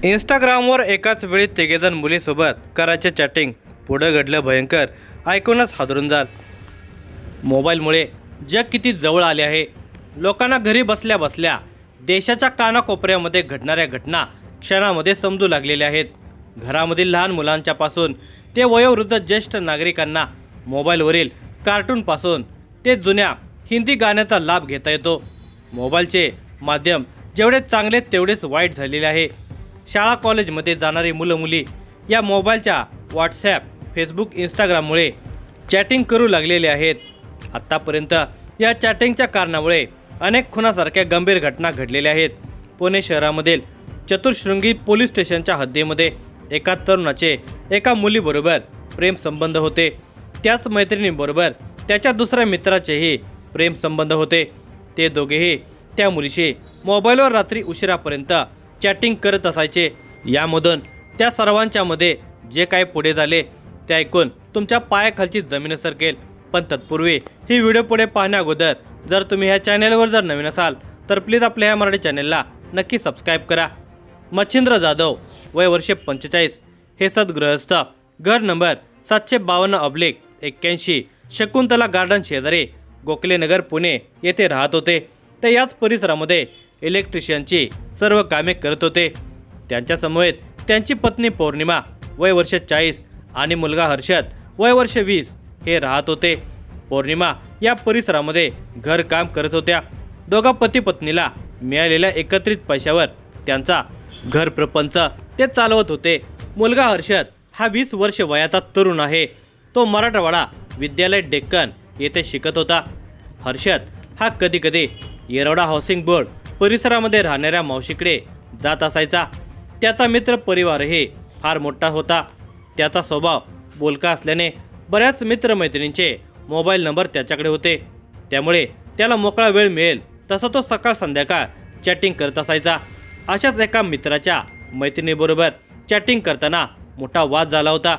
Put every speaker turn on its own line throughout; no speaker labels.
इंस्टाग्रामवर एकाच वेळी तिघेजण मुलीसोबत करायचे चॅटिंग. पुढं घडलं भयंकर, ऐकूनच हादरून जाल. मोबाईलमुळे जग किती जवळ आले आहे. लोकांना घरी बसल्या बसल्या देशाच्या कानाकोपऱ्यामध्ये घडणाऱ्या घटना क्षणामध्ये समजू लागलेल्या आहेत. घरामधील लहान मुलांच्यापासून ते वयोवृद्ध ज्येष्ठ नागरिकांना मोबाईलवरील कार्टूनपासून ते जुन्या हिंदी गाण्याचा लाभ घेता येतो. मोबाईलचे माध्यम जेवढे चांगले तेवढेच वाईट झालेले आहे. शाळा कॉलेजमध्ये जाणारी मुलं मुली या मोबाईलच्या व्हॉट्सॲप, फेसबुक, इंस्टाग्राममुळे चॅटिंग करू लागलेले आहेत. आत्तापर्यंत या चॅटिंगच्या कारणामुळे अनेक खुनासारख्या गंभीर घटना घडलेल्या आहेत. पुणे शहरामधील चतुर्शृंगी पोलीस स्टेशनच्या हद्दीमध्ये एका तरुणाचे एका मुलीबरोबर प्रेमसंबंध होते. त्याच मैत्रिणीबरोबर त्याच्या दुसऱ्या मित्राचेही प्रेमसंबंध होते. ते दोघेही त्या मुलीशी मोबाईलवर रात्री उशिरापर्यंत चॅटिंग करत असायचे. यामधून त्या सर्वांच्या मध्ये जे काय पुढे झाले ते ऐकून तुमच्या पायाखालची जमीन सरकेल. पण तत्पूर्वी ही व्हिडिओ पुढे पाहण्या अगोदर जर तुम्ही ह्या चॅनलवर जर नवीन असाल तर प्लीज आपल्या ह्या मराठी चॅनलला नक्की सबस्क्राईब करा. मच्छिंद्र जाधव, वय वर्षे 45, हे सद्गृहस्थ, घर नंबर 752/81, शकुंतला गार्डन शेजारी गोखलेनगर, पुणे येथे राहत होते. ते याच परिसरामध्ये इलेक्ट्रिशियनची सर्व कामे करत होते. त्यांच्या समवेत त्यांची पत्नी पौर्णिमा, वय वर्ष 40, आणि मुलगा हर्षद, वय वर्ष 20 हे राहत होते. पौर्णिमा या परिसरामध्ये घरकाम करत होत्या. दोघा पती पत्नीला मिळालेल्या एकत्रित पैशावर त्यांचा घर प्रपंच ते चालवत होते. मुलगा हर्षद हा 20 वर्ष वयाचा तरुण आहे. तो मराठवाडा विद्यालय डेक्कन येथे शिकत होता. हर्षद हा कधीकधी येरवडा हाऊसिंग बोर्ड परिसरामध्ये राहणाऱ्या मावशीकडे जात असायचा. त्याचा मित्र परिवारही फार मोठा होता. त्याचा स्वभाव बोलका असल्याने बऱ्याच मित्रमैत्रिणींचे मोबाईल नंबर त्याच्याकडे होते. त्यामुळे त्याला मोकळा वेळ मिळेल तसा तो सकाळ संध्याकाळ चॅटिंग करत असायचा. अशाच एका मित्राच्या मैत्रिणीबरोबर चॅटिंग करताना मोठा वाद झाला होता.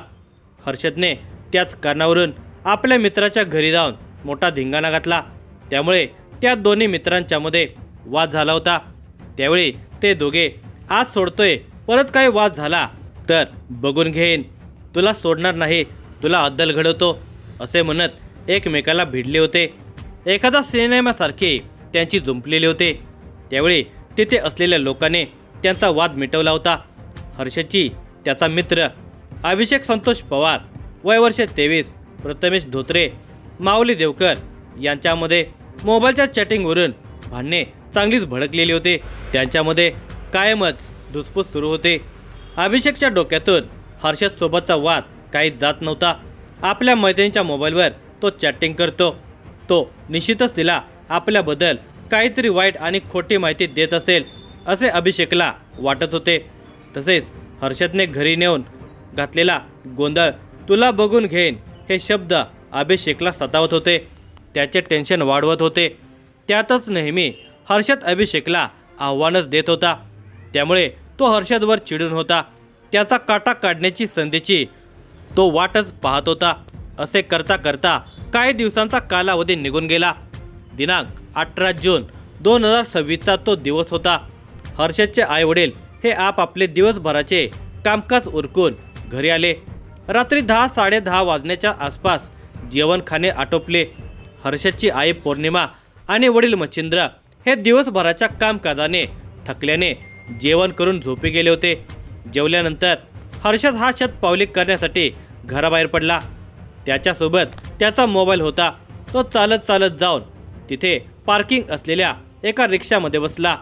हर्षदने त्याच कारणावरून आपल्या मित्राच्या घरी जाऊन मोठा धिंगाणा घातला. त्यामुळे त्या दोन्ही मित्रांच्यामध्ये वाद झाला होता. त्यावेळी ते दोघे आज सोडतोय, परत काही वाद झाला तर बघून घेईन, तुला सोडणार नाही, तुला अद्दल घडवतो असे म्हणत एकमेकाला भिडले होते. एखादा सिनेमासारखे त्यांची जुंपलेले होते. त्यावेळी तिथे असलेल्या लोकांनी त्यांचा वाद मिटवला होता. हर्षदची त्याचा मित्र अभिषेक संतोष पवार, वय वर्ष 23, प्रथमेश धोत्रे, माऊली देवकर यांच्यामध्ये मोबाईलच्या चॅटिंगवरून भांडणे चांगलीच भडकलेली होते. त्यांच्यामध्ये कायमच धुसफूस सुरू होते. अभिषेकच्या डोक्यातून हर्षदसोबतचा वाद काही जात नव्हता. आपल्या मैत्रिणीच्या मोबाईलवर तो चॅटिंग करतो. तो निश्चितच तिला आपल्याबद्दल काहीतरी वाईट आणि खोटी माहिती देत असेल असे अभिषेकला वाटत होते. तसेच हर्षदने घरी नेऊन घातलेला गोंधळ, तुला बघून घेईन, हे शब्द अभिषेकला सतावत होते. त्याचे टेन्शन वाढवत होते. त्यातच नेहमी हर्षद अभिषेकला आव्हानच देत होता. त्यामुळे तो हर्षदवर चिडून होता. त्याचा काटा काढण्याची संधीची तो वाटच पाहत होता. असे करता करता काही दिवसांचा कालावधी निघून गेला. दिनांक 18 जून 2026चा तो दिवस होता. हर्षदचे आईवडील हे आपापले दिवसभराचे कामकाज उरकून घरी आले. रात्री 10-10:30 वाजण्याच्या आसपास जेवण खाणे आटोपले. हर्षदची आई पौर्णिमा आणि वडील मच्छिंद्र हे दिवसभराच्या कामकाजाने थकल्याने जेवण करून झोपी गेले होते. जेवल्यानंतर हर्षद हा शतपावली करण्यासाठी घराबाहेर पडला. त्याच्यासोबत त्याचा मोबाईल होता. तो चालत चालत जाऊन तिथे पार्किंग असलेल्या एका रिक्षामध्ये बसला.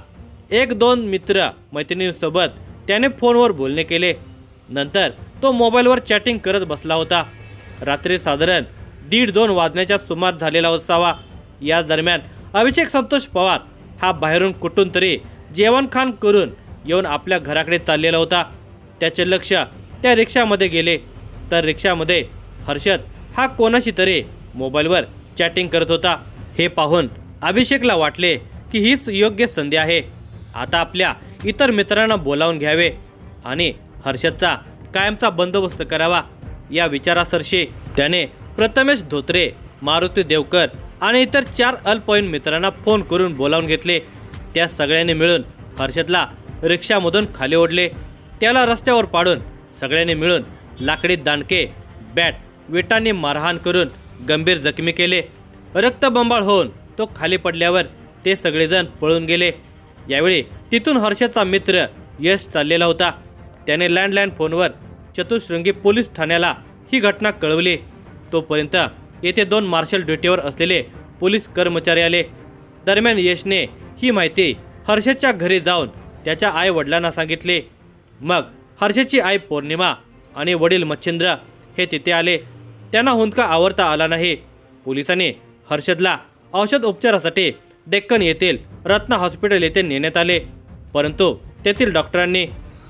1-2 मित्र मैत्रिणींसोबत त्याने फोनवर बोलणे केले. नंतर तो मोबाईलवर चॅटिंग करत बसला होता. रात्री साधारण 1:30-2 वाजण्याच्या सुमार झालेला असावा. या दरम्यान अभिषेक संतोष पवार हा बाहेरून कुठून तरी जेवणखाण करून येऊन आपल्या घराकडे चाललेला होता. त्याचे लक्ष त्या रिक्षामध्ये गेले तर रिक्षामध्ये हर्षद हा कोणाशी तरी मोबाईलवर चॅटिंग करत होता. हे पाहून अभिषेकला वाटले की हीच योग्य संधी आहे. आता आपल्या इतर मित्रांना बोलावून घ्यावे आणि हर्षदचा कायमचा बंदोबस्त करावा. या विचारासरशी त्याने प्रथमेश धोत्रे, मारुती देवकर आणि इतर 4 अल्पवयीन मित्रांना फोन करून बोलावून घेतले. त्या सगळ्यांनी मिळून हर्षदला रिक्षामधून खाली ओढले. त्याला रस्त्यावर पाडून सगळ्यांनी मिळून लाकडी दांडके, बॅट, विटांनी मारहाण करून गंभीर जखमी केले. रक्तबंबाळ होऊन तो खाली पडल्यावर ते सगळेजण पळून गेले. यावेळी तिथून हर्षदचा मित्र यश चाललेला होता. त्याने लँडलाईन फोनवर चतुःशृंगी पोलीस ठाण्याला ही घटना कळवली. तोपर्यंत येथे 2 मार्शल ड्युटीवर असलेले पोलीस कर्मचारी आले. दरम्यान यशने ही माहिती हर्षदच्या घरी जाऊन त्याच्या आई वडिलांना सांगितले. मग हर्षदची आई पौर्णिमा आणि वडील मच्छिंद्र हे तिथे आले. त्यांना हुंदका आवरता आला नाही. पोलिसांनी हर्षदला औषध उपचारासाठी डेक्कन येथील रत्ना हॉस्पिटल येथे नेण्यात आले. परंतु तेथील डॉक्टरांनी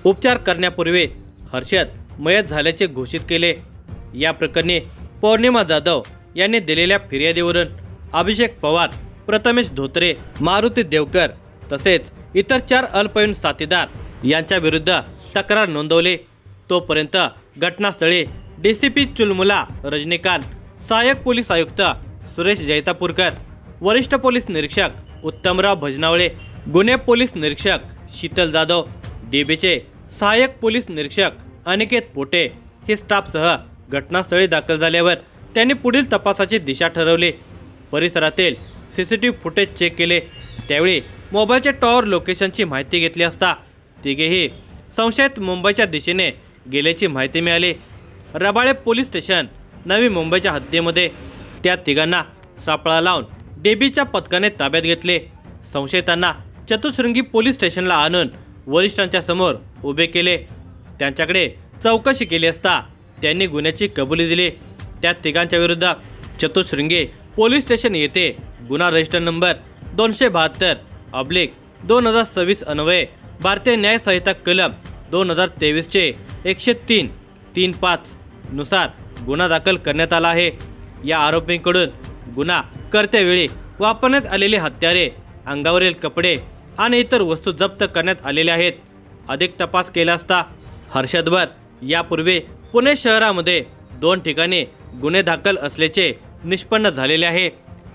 उपचार करण्यापूर्वी हर्षद मयत झाल्याचे घोषित केले. या प्रकरणी पौर्णिमा जाधव यांनी दिलेल्या फिर्यादीवरून अभिषेक पवार, प्रथमेश धोत्रे, मारुती देवकर तसेच इतर 4 अल्पवयीन साथीदार यांच्या विरुद्ध तक्रार नोंदवली. तोपर्यंत घटनास्थळी DCP चुलमुला रजनीकांत, सहाय्यक पोलीस आयुक्त सुरेश जैतापूरकर, वरिष्ठ पोलीस निरीक्षक उत्तमराव भजनावळे, गुन्हे पोलीस निरीक्षक शीतल जाधव, DBचे सहाय्यक पोलीस निरीक्षक अनिकेत पोटे हे स्टाफसह घटनास्थळी दाखल झाल्यावर त्यांनी पुढील तपासाची दिशा ठरवली. परिसरातील CCTV फुटेज चेक केले. त्यावेळी मोबाईलच्या टॉवर लोकेशनची माहिती घेतली असता तिघेही संशयित मुंबईच्या दिशेने गेल्याची माहिती मिळाली. रबाळे पोलीस स्टेशन, नवी मुंबईच्या हद्दीमध्ये त्या तिघांना सापळा लावून DBच्या पथकाने ताब्यात घेतले. संशयितांना चतुःशृंगी पोलीस स्टेशनला आणून वरिष्ठांच्या समोर उभे केले. त्यांच्याकडे चौकशी केली असता त्यांनी गुन्ह्याची कबुली दिली. त्या तिघांच्या विरुद्ध चतुःशृंगी पोलीस स्टेशन येथे गुन्हा रजिस्टर नंबर 272/2026 अन्वये भारतीय न्याय संहिता कलम 2023चे 103-3-5 नुसार गुन्हा दाखल करण्यात आला आहे. या आरोपींकडून गुन्हा करतेवेळी वापरण्यात आलेली हत्यारे, अंगावरील कपडे आणि इतर वस्तू जप्त करण्यात आलेल्या आहेत. अधिक तपास केला असता हर्षदवर यापूर्वी पुणे शहरामध्ये 2 ठिकाणी गुन्हे दाखल असल्याचे निष्पन्न झालेले आहे.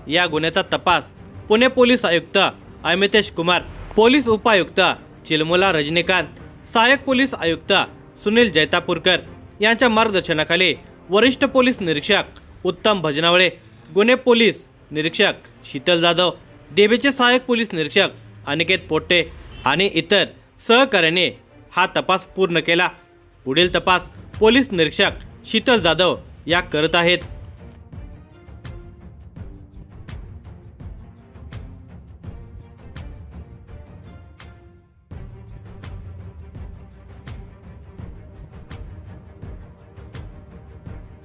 या गुन्ह्याचा तपास पुणे पोलीस आयुक्त अमितेश कुमार, पोलीस उपायुक्त चिलमुला रजनीकांत, सहाय्यक पोलीस आयुक्त सुनील जैतापूरकर यांच्या मार्गदर्शनाखाली वरिष्ठ पोलीस निरीक्षक उत्तम भजनावळे, गुन्हे पोलीस निरीक्षक शीतल जाधव, DBचे सहाय्यक पोलीस निरीक्षक अनिकेत पोटे आणि इतर सहकार्याने हा तपास पूर्ण केला. पुढील तपास पोलीस निरीक्षक शीतल जाधव या करत आहेत.